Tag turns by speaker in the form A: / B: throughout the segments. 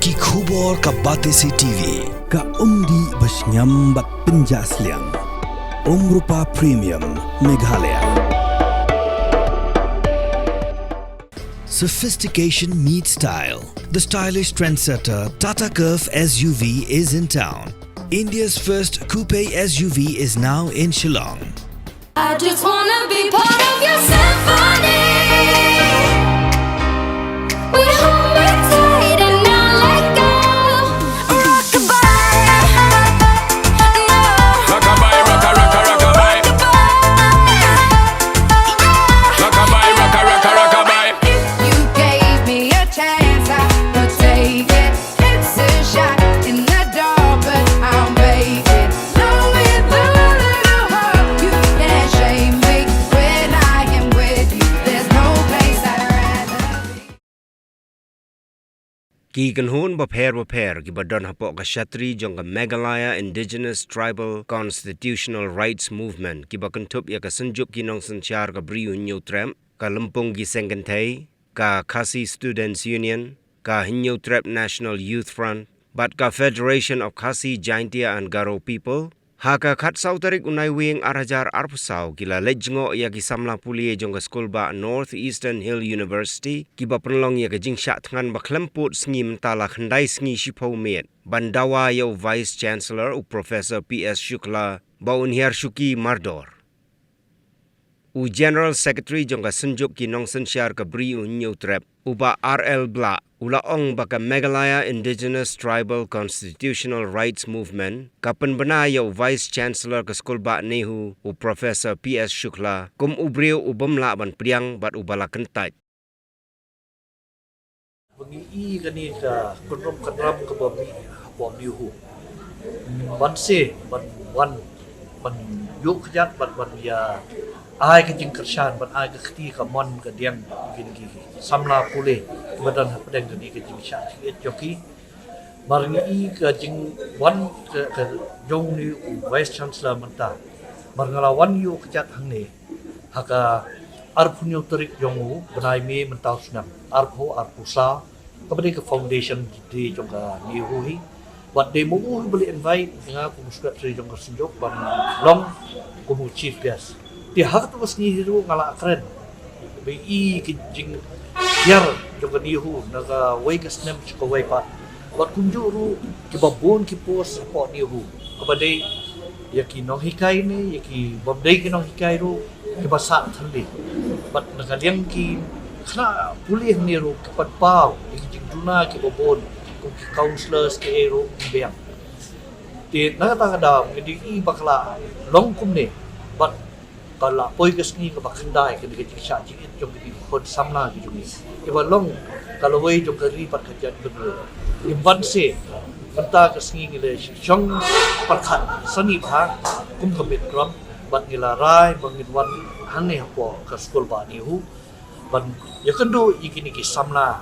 A: ki khubor ka batesi TV
B: ka umdi basnyambat penjaslian Rupa Premium Meghalaya.
A: Sophistication meets style. The stylish trendsetter Tata Curve SUV is in town. India's first coupe SUV is now in Shillong.
C: I just wanna be part of your symphony. We hold me tight and not let go. Rockabye, no.
D: Rockabye, rockabye. Rockabye.
C: You gave me a chance, I would take it. It's a shot in the dark, but I'll make it. Long with a little hope, you can't shame me when I am with you. There's no place I'd rather be.
E: Ki kan hun baper ki badon hapok ka Shatri jong ka Meghalaya Indigenous Tribal Constitutional Rights Movement ki bakan tup ya ka senjuk ki nong senchar ka Briew Mitcrm ka Lempung ki Kyntait ka Khasi Students Union ka Mitcrm National Youth Front bat ka Federation of Khasi Jaintia and Garo People haka khat sautarik unai wing arajar arpusau kila lejngo ya ki samlang pulie jong ka school ba Northeastern Hill University ki ba penlong ya ka jingsha tngan ba klemput sngi mtala khandai sngi shipau met bandawa ya Vice Chancellor u Professor PS Shukla ba unhiar shuki mardor u General Secretary jong ka senjuk ki nong sensyar ka Briew Mitcrm uba RL Bla ulaong baka Meghalaya Indigenous Tribal Constitutional Rights Movement ka Pynbna ya Vice Chancellor ka school ba Nehu u Professor PS Shukla kum u Briew u bamla ban priang bat u bala Kyntait
F: Bengi kani ka kunrum kanram ka babi bom Nehu ban se ban yuk jat ban ya ai ka jing kershan ban ai ka khti ka mon ka diang gin gi samla pule badan pedang ka ni ka jing sha et joki marngi ka jing wan ka jong ni Vice Chancellor manta marngala wan yu ka jat hang ne haka arpunyo tarik jongu banai me mentau sunam arpusa kabade ka foundation di jong ka Nehu hi wat de mo beli invite nga ku secretary jong ka sinjok ban long ku chief guest di hak tu sni hiru ngala keren be I kijing yar jong Nehu naga way ka snem ko way pa wat kunjuru ki babon ki pos ko Nehu kabade yaki no hikai ne yaki babdai ki no hikai ru ki basa thali bat naga liang ki khna pulih ni ru ki pat pau ki jing duna ki babon ku ki counselors ki ru biang ti naga ta da ngidi I bakla long kum ne bat kala poi kesni ka bakandai ke dikit sha ji jong di khod samna gi jong ke balong kalau wei jong kari pat kajat beru imban se banta kesni ngile shong parkhat sani bha kum ka Mitcrm bat ngila rai bangin wan hanne hapo ka school ba Nehu ban yakando ikini ki samna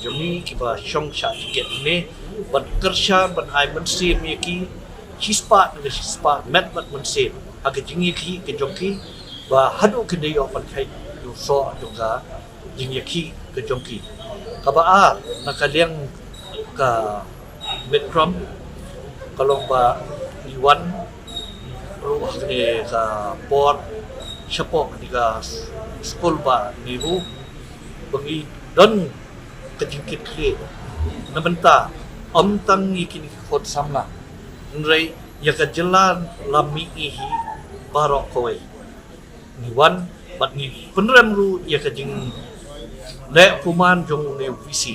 F: jong ni ki ba shong sha tiket ne ban kershan ban ai man se mi ki chispa met bat man se aga jingi ki ke jongki ba hadu ke deyo pan khai yu so jonga jingi ki ke jongki ka ba a nakaliang ka Mitcrm kalong ba iwan ru ke ka port shapok di ka school ba Nehu bangi don ke jingkit ki nabenta amtang ikini khot samna nrai ya ka jalan lami ihi barok kowe ni wan bat ni penrem ru ya ka jing le puman jong ne visi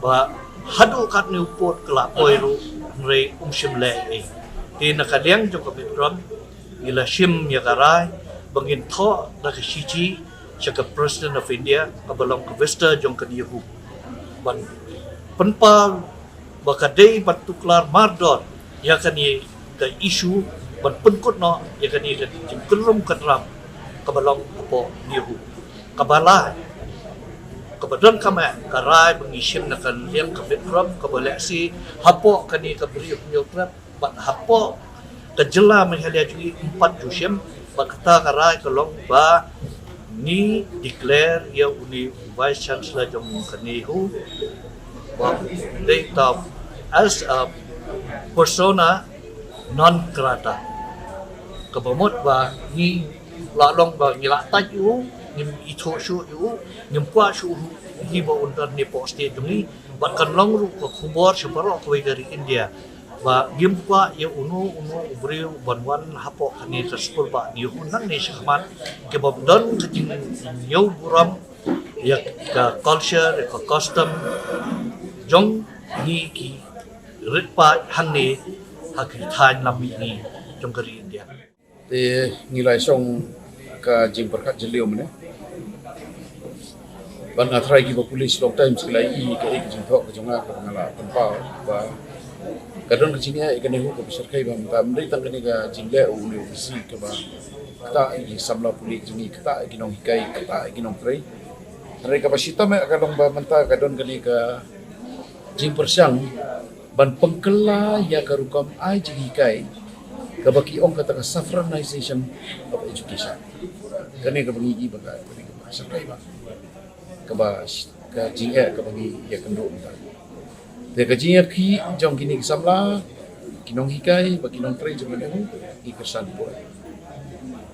F: ba hadu kat ne upot kala koi ru nrai shim le e te na ka liang jong ka Mitcrm ila shim ya karai bangin tho da ka shiji cha ka President of India ka balong ka Vista jong ka Nehu ban penpa bakadei batuklar mardot ya kan ye ka issue ban penkut no ya kan ye jing kelum katram kabalong apo Nehu kabala kabadon kama karai bangishim na kan liang ka Mitcrm kabaleksi hapo kani ka Briew Mitcrm bat hapo ka jela menghalia jungi 4 jusim bat kata karai kalong ba ni declare ya uni Vice Chancellor jong ka Nehu they as a persona non grata kabamot ba ni lalong ba ngilatay yu nim ito shu yu nim kwa shu hi ba undar ni poste dungi ba kanlong ru ko khubor shaparo ko dari India ba gim kwa ye unu Briew banwan hapo kani sa school ba ni hunang ni shakman ke bob don kajing yo buram ya ka culture ka custom jong ni ki ritpa hangne hakri than lami ni jong kari India
G: te ngilai song ka jing perkat jeliu mene ban atrai ki polis long time sekali i ke jing thok jong ka ngala tempau ba kadon kecingnya ikan Nehu ke besar kai bang tam dei tang ni ka jingle u ni si ke ba kata i samla puli jingi kata i nong hikai kata i nong trei re ka pasita me ka long ba menta kadon kali ka jing persyang ban pengkela ya ka rukam ai jingi kai ka baki ong kata ka saffronization of education kani ka bangi ba ka besar kai ba ka ba ka jinge ka bangi ya kendo menta de kajinya ki jong kini samla kinong hikai ba kinong trei jong Nehu i kesan po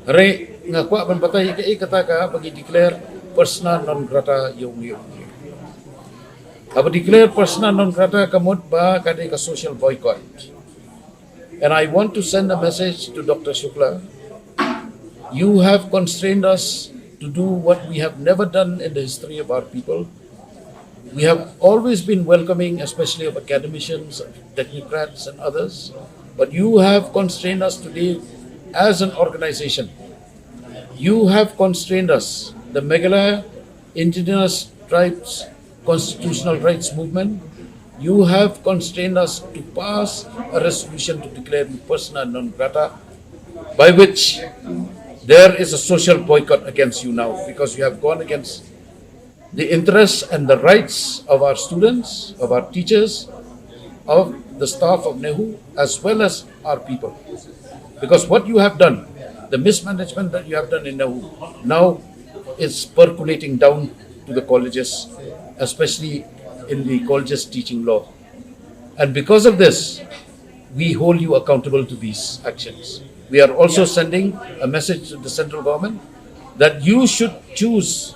G: re ngakwa ban patai ke kata ka bagi declare persona non grata yung aba declare persona non grata kamot ba kade ka social boycott. And I want to send a message to Dr. Shukla. You have constrained us to do what we have never done in the history of our people. We have always been welcoming, especially of academicians, technocrats and others, but you have constrained us today as an organization. You have constrained us, the Meghalaya Indigenous Tribes Constitutional Rights Movement. You have constrained us to pass a resolution to declare you persona non grata, by which there is a social boycott against you now, because you have gone against the interests and the rights of our students, of our teachers, of the staff of Nehu, as well as our people. Because what you have done, the mismanagement that you have done in Nehu, now is percolating down to the colleges, especially in the colleges teaching law. And because of this, we hold you accountable to these actions. We are also sending a message to the central government that you should choose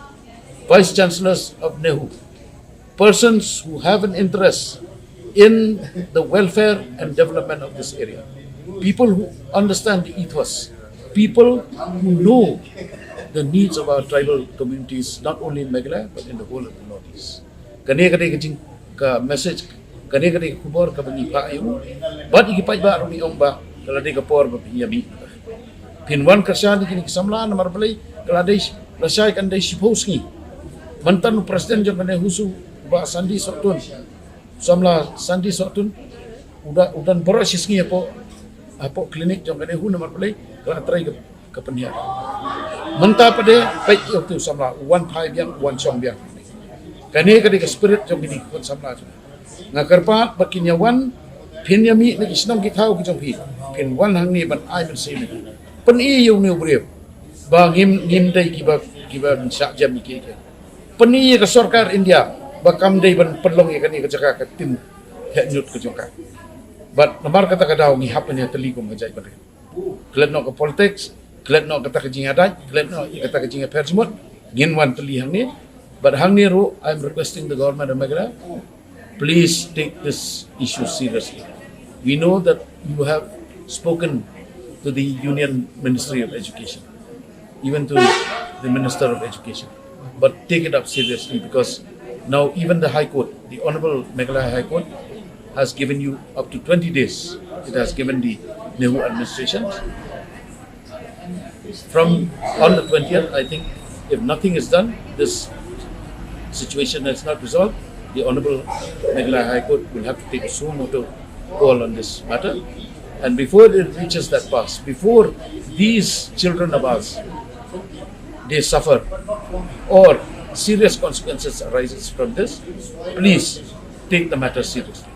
G: Vice Chancellors of Nehu, persons who have an interest in the welfare and development of this area, people who understand the ethos, people who know the needs of our tribal communities, not only in Meghalaya, but in the whole of the Northeast. Kani kajing ka message, kani kubor ka bangi pa ayo, but ikipay ba rumi ong ba, kalade ka por ba pinyami. Pinwan kasyan kini kisamla na marbalay, kalade rasay kanday siposngi. Mantan Presiden jang kena husu ba Sandi Sotun samla Sandi Sotun udan boros sisngi apo klinik jang kena hu nomor play kala try ke penhia menta pade pai tu samla one time yang one song yang kani kadi ke spirit jang kini kon samla ngakarpa bakinyawan pinyami ni isnong kitau ki jang hi pin wan hang ni ban ai ban sini pen i yung ni Briew ba ngim dai kiba sak jam ki peni ke sarkar India bakam dei ban perlong ikan ni kejaka ke tim heknyut kejaka but namar kata kadau ngi hapnya teligum ngajai pada klet no ke politics klet no kata kejing adat klet no kata kejing persmut ngin wan teli hang ni but hang ni ru I'm requesting the government of Meghalaya, please take this issue seriously. We know that you have spoken to the Union Ministry of Education, even to the Minister of Education, but take it up seriously, because now even the High Court, the Honorable Meghalaya High Court, has given you up to 20 days. It has given the Nehu administration. From on the 20th, I think, if nothing is done, this situation is not resolved, the Honorable Meghalaya High Court will have to take a suo motu call on this matter. And before it reaches that pass, before these children of ours, they suffer or serious consequences arises from this, please take the matter seriously.